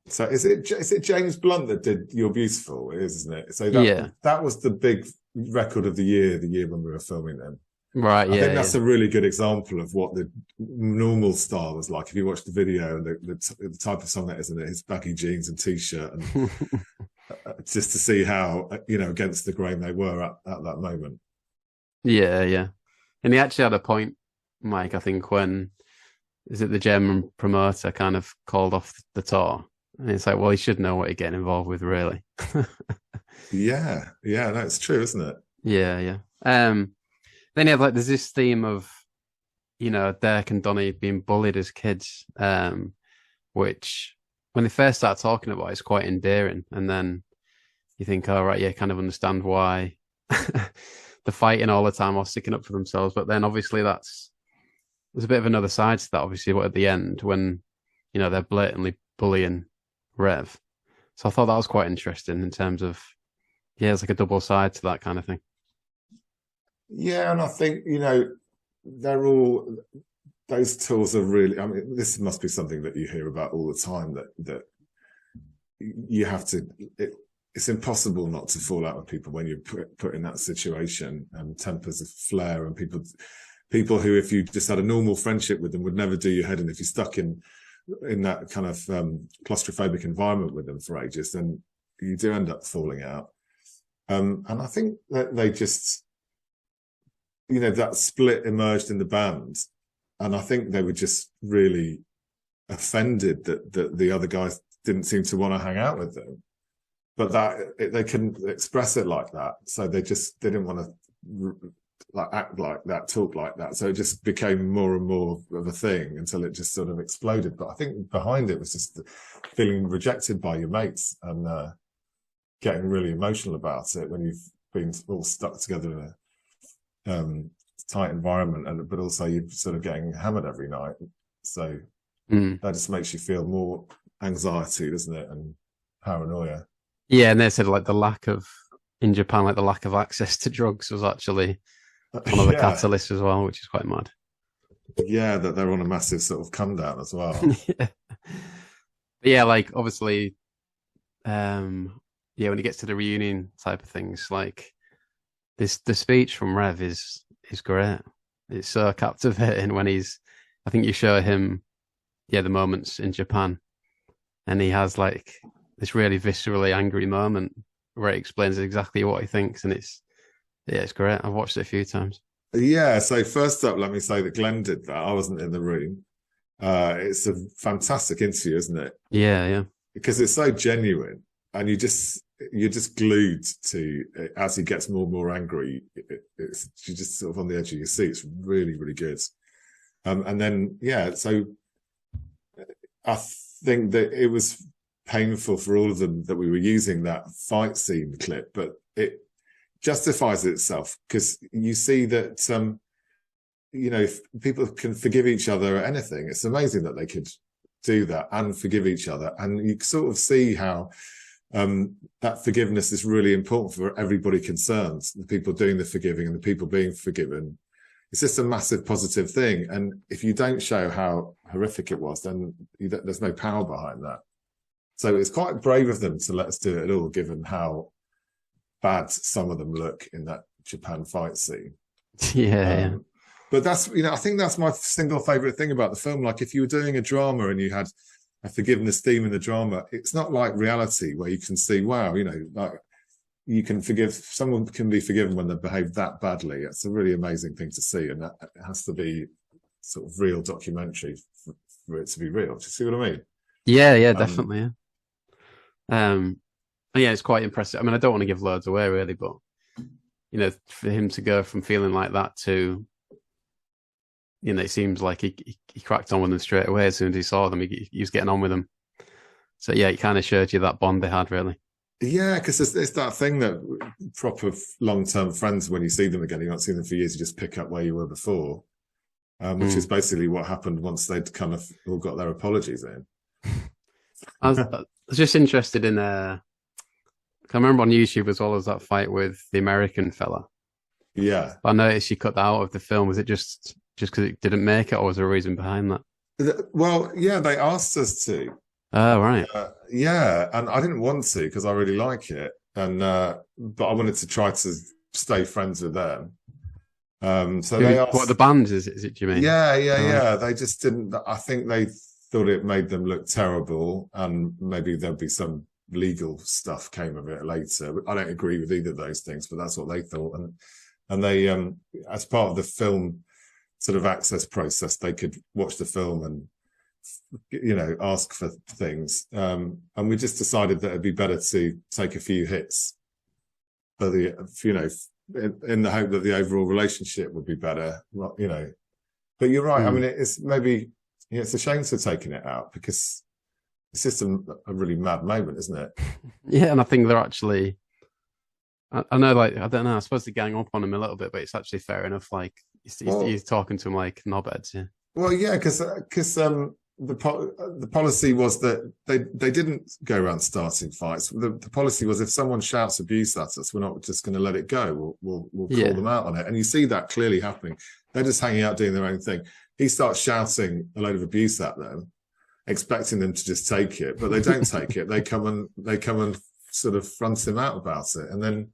So is it James Blunt that did You're Beautiful? It is, isn't it? So that was the big record of the year when we were filming them. Right, I think that's a really good example of what the normal style was like. If you watch the video and the type of song that is in it, his baggy jeans and t-shirt and just to see how, against the grain they were at that moment. Yeah. And he actually had a point, Mike, I think, when is it the German promoter kind of called off the tour. And it's like, well, he should know what he's getting involved with, really. Yeah, that's true, isn't it? Yeah. Then you have there's this theme of, Dirk and Donny being bullied as kids, which when they first start talking about it's quite endearing. And then you think, oh, right, yeah, kind of understand why they're fighting all the time or sticking up for themselves. But then obviously there's a bit of another side to that, obviously, at the end when, they're blatantly bullying Rev. So I thought that was quite interesting in terms of, it's like a double side to that kind of thing. Yeah, and I think, they're all, those tours are really, I mean, this must be something that you hear about all the time, that you have to, it's impossible not to fall out with people when you're put in that situation, and tempers flare, and people who, if you just had a normal friendship with them, would never do your head in. If you're stuck in that kind of claustrophobic environment with them for ages, then you do end up falling out. And I think that they just, that split emerged in the band, and I think they were just really offended that the other guys didn't seem to want to hang out with them, but they couldn't express it like that, so they didn't want to act like that, talk like that. So it just became more and more of a thing until it just sort of exploded. But I think behind it was just feeling rejected by your mates and getting really emotional about it when you've been all stuck together in a tight environment, but also you're sort of getting hammered every night. So that just makes you feel more anxiety, doesn't it, and paranoia. Yeah, and they said the lack of access to drugs was actually one of the catalysts as well, which is quite mad. Yeah, that they're on a massive sort of come down as well. Yeah, obviously, when it gets to the reunion type of things, the speech from Rev is great. It's so captivating when I think you show him, the moments in Japan, and he has this really viscerally angry moment where he explains exactly what he thinks, and it's great. I've watched it a few times. Yeah, so first up, let me say that Glenn did that. I wasn't in the room. It's a fantastic interview, isn't it? Yeah. Because it's so genuine, and you're just glued to it as he gets more and more angry. You're just sort of on the edge of your seat. It's really, really good. And then, so I think that it was painful for all of them that we were using that fight scene clip, but it justifies itself because you see that, if people can forgive each other at anything. It's amazing that they could do that and forgive each other. And you sort of see how that forgiveness is really important for everybody concerned, the people doing the forgiving and the people being forgiven. It's just a massive positive thing. And if you don't show how horrific it was, then there's no power behind that. So it's quite brave of them to let us do it at all, given how bad some of them look in that Japan fight scene. Yeah. But that's, I think that's my single favorite thing about the film. If you were doing a drama and you had a forgiveness theme in the drama, it's not like reality where you can see, wow, you can forgive, someone can be forgiven when they behave that badly. It's a really amazing thing to see. And that it has to be sort of real documentary for it to be real. Do you see what I mean? Yeah, definitely. It's quite impressive. I mean, I don't want to give loads away really, but for him to go from feeling like that to, it seems like he cracked on with them straight away as soon as he saw them. He was getting on with them. So yeah, it kind of showed you that bond they had, really. Yeah, because it's that thing that proper long-term friends, when you see them again, you not seen them for years, you just pick up where you were before, which is basically what happened once they'd kind of all got their apologies in. I was just interested in, I remember on YouTube as well as that fight with the American fella. Yeah. I noticed you cut that out of the film. Was it just because it didn't make it, or was there a reason behind that? Well, yeah, they asked us to. Oh, right. Yeah, and I didn't want to because I really like it, and but I wanted to try to stay friends with them. So they asked, what the band is it? Do you mean? Yeah. They just didn't. I think they thought it made them look terrible, and maybe there'd be some legal stuff came of it later. I don't agree with either of those things, but that's what they thought. And they, as part of the film sort of access process, they could watch the film and, ask for things. And we just decided that it'd be better to take a few hits for the, in the hope that the overall relationship would be better, But you're right. I mean, it's maybe, it's a shame to taking it out because it's just a really mad moment, isn't it? Yeah, and I think they're actually, I know, like, I don't know, I'm supposed to gang up on him a little bit, but it's actually fair enough. Like, he's talking to him like knobheads, yeah. Well, yeah, because the policy was that they didn't go around starting fights. The policy was if someone shouts abuse at us, we're not just going to let it go. We'll call them out on it. And you see that clearly happening. They're just hanging out doing their own thing. He starts shouting a load of abuse at them, expecting them to just take it, but they don't take it. They come and sort of front him out about it, and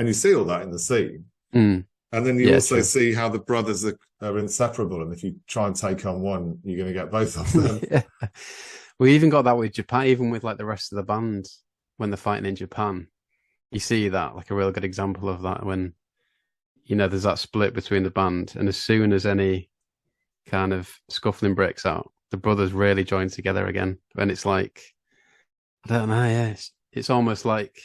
you see all that in the scene. And then you also see how the brothers are inseparable, and if you try and take on one, you're going to get both of them. Yeah. We even got that with Japan, even with like the rest of the band when they're fighting in Japan. You see that, like a real good example of that when, there's that split between the band, and as soon as any kind of scuffling breaks out, the brothers really join together again. And it's like, I don't know, yeah, it's almost like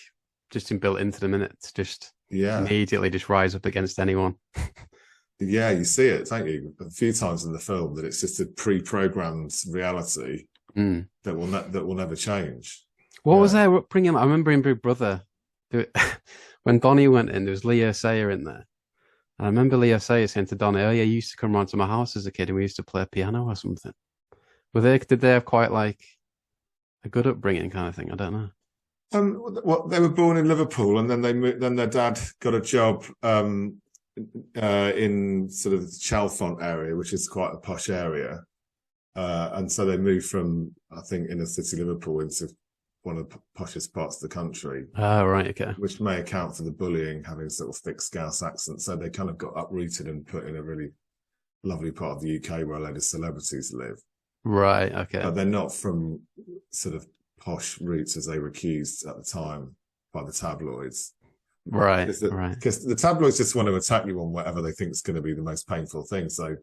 just built into the minute to just immediately just rise up against anyone. Yeah, you see it, don't you? A few times in the film that it's just a pre-programmed reality that will never change. What was their upbringing? I remember in Big Brother, when Donnie went in, there was Leo Sayer in there. And I remember Leo Sayer saying to Donnie, "Oh yeah, you used to come round to my house as a kid and we used to play piano or something." Did they have quite like a good upbringing kind of thing? I don't know. Well, they were born in Liverpool, and then then their dad got a job in sort of the Chalfont area, which is quite a posh area, and so they moved from, I think, inner city Liverpool into one of the poshest parts of the country. Oh, right, okay. Which may account for the bullying, having sort of thick Scouse accent. So they kind of got uprooted and put in a really lovely part of the UK where a load of celebrities live. Right, okay. But they're not from sort of posh roots as they were accused at the time by the tabloids. Right, because the tabloids just want to attack you on whatever they think is going to be the most painful thing. So,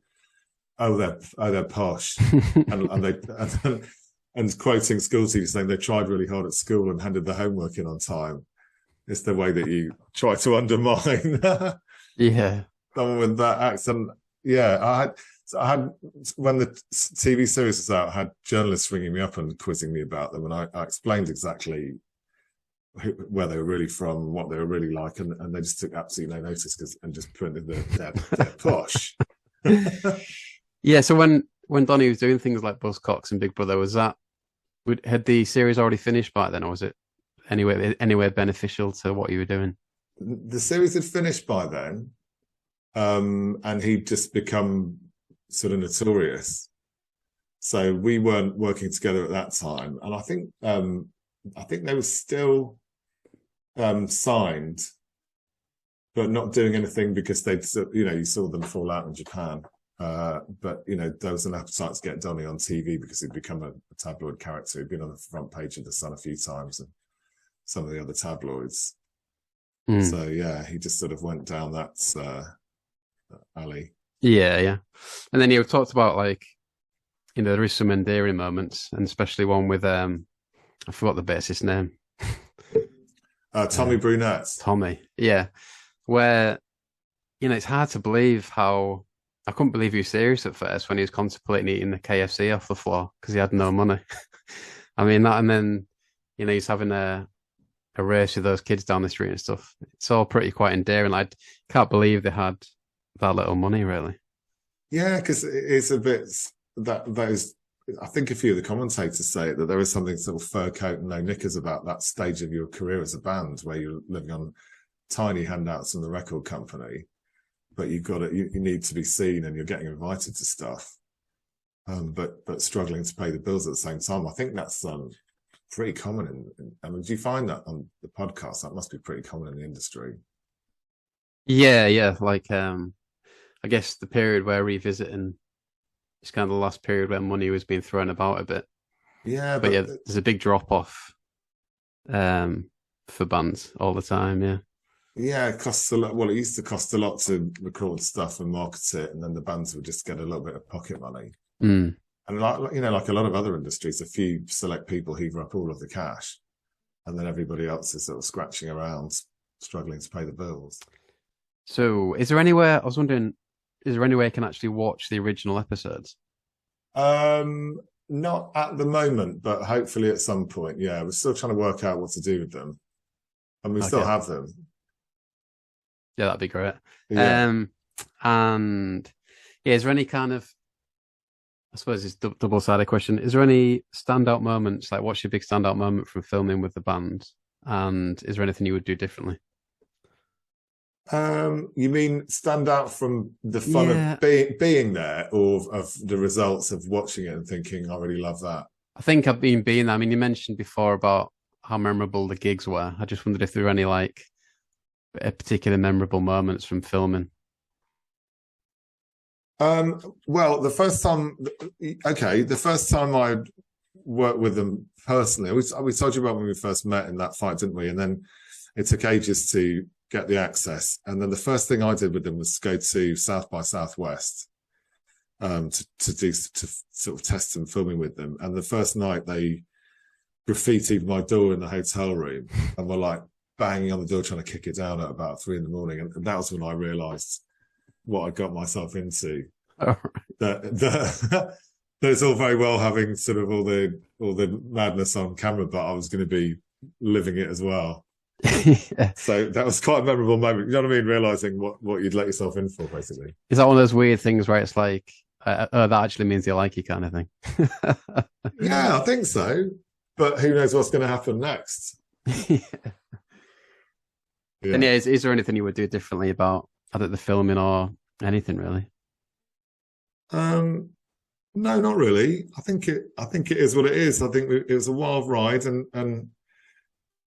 they're posh, and quoting school teachers saying they tried really hard at school and handed the homework in on time. It's the way that you try to undermine. Someone with that accent. Yeah, I had when the TV series was out, I had journalists ringing me up and quizzing me about them, and I explained exactly where they were really from, what they were really like, and they just took absolutely no notice and just printed they're posh. Yeah, so when Donnie was doing things like Buzzcocks and Big Brother, had the series already finished by then, or was it anywhere beneficial to what you were doing? The series had finished by then, and he'd just become sort of notorious. So we weren't working together at that time, and I think they were still signed, but not doing anything because they'd, you saw them fall out in Japan. But there was an appetite to get Donnie on TV because he'd become a tabloid character. He'd been on the front page of The Sun a few times and some of the other tabloids. So yeah, he just sort of went down that alley. Yeah. And then you talked about, like, there is some endearing moments, and especially one with I forgot the bassist's name. Tommy Brunette. Tommy, yeah. Where it's hard to believe how. I couldn't believe he was serious at first when he was contemplating eating the KFC off the floor because he had no money. I mean, that, and then, he's having a race with those kids down the street and stuff. It's all quite endearing. I can't believe they had that little money, really. Yeah, because it's a bit, that is, I think a few of the commentators say that there is something sort of fur coat and no knickers about that stage of your career as a band where you're living on tiny handouts from the record company. But you need to be seen, and you're getting invited to stuff, but struggling to pay the bills at the same time. I think that's pretty common. Do you find that on the podcast? That must be pretty common in the industry. Yeah. Like, I guess the period we're revisiting is kind of the last period where money was being thrown about a bit. Yeah, but yeah, there's a big drop off for bands all the time. Yeah. Yeah, it costs a lot. Well, it used to cost a lot to record stuff and market it, and then the bands would just get a little bit of pocket money. Mm. And like a lot of other industries, a few select people heave up all of the cash, and then everybody else is sort of scratching around, struggling to pay the bills. So, is there anywhere? I was wondering, is there any way I can actually watch the original episodes? Not at the moment, but hopefully at some point. Yeah, we're still trying to work out what to do with them, and we still have them. Yeah, that'd be great. Yeah. And yeah, is there any kind of, I suppose it's a double-sided question. Is there any standout moments? Like, what's your big standout moment from filming with the band? And is there anything you would do differently? You mean stand out from the fun of being there, or of the results of watching it and thinking, I really love that? I think I've been being there. I mean, you mentioned before about how memorable the gigs were. I just wondered if there were any like particular memorable moments from filming. Well, the first time I worked with them personally, we told you about when we first met in that fight, didn't we? And then it took ages to get the access. And then the first thing I did with them was go to South by Southwest to sort of test some filming with them. And the first night they graffitied my door in the hotel room and were like banging on the door trying to kick it down at about 3 a.m. And that was when I realised what I got myself into. Oh. That it's all very well having sort of all the madness on camera, but I was going to be living it as well. Yeah. So that was quite a memorable moment. You know what I mean? Realizing what you'd let yourself in for, basically. Is that one of those weird things where it's like, that actually means they like you kind of thing? Yeah, I think so. But who knows what's going to happen next? Yeah. And yeah, is there anything you would do differently about either the filming or anything really? No, not really. I think it is what it is. I think it was a wild ride, and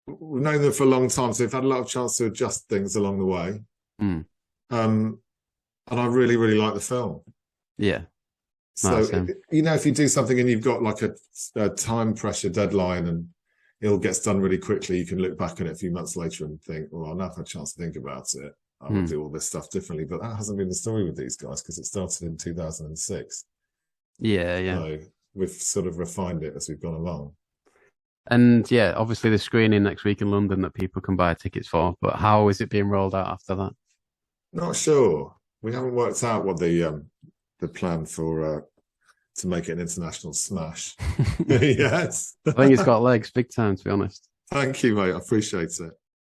we've known them for a long time, so we've had a lot of chance to adjust things along the way. Mm. And I really, really like the film. Yeah. So, if you do something and you've got like a time pressure deadline and it all gets done really quickly, you can look back on it a few months later and think, well, I've now had a chance to think about it. I will do all this stuff differently. But that hasn't been the story with these guys because it started in 2006. Yeah. So we've sort of refined it as we've gone along. And yeah, obviously the screening next week in London that people can buy tickets for, but how is it being rolled out after that? Not sure. We haven't worked out what the plan for to make it an international smash. Yes. I think it's got legs big time, to be honest. Thank you, mate. I appreciate it.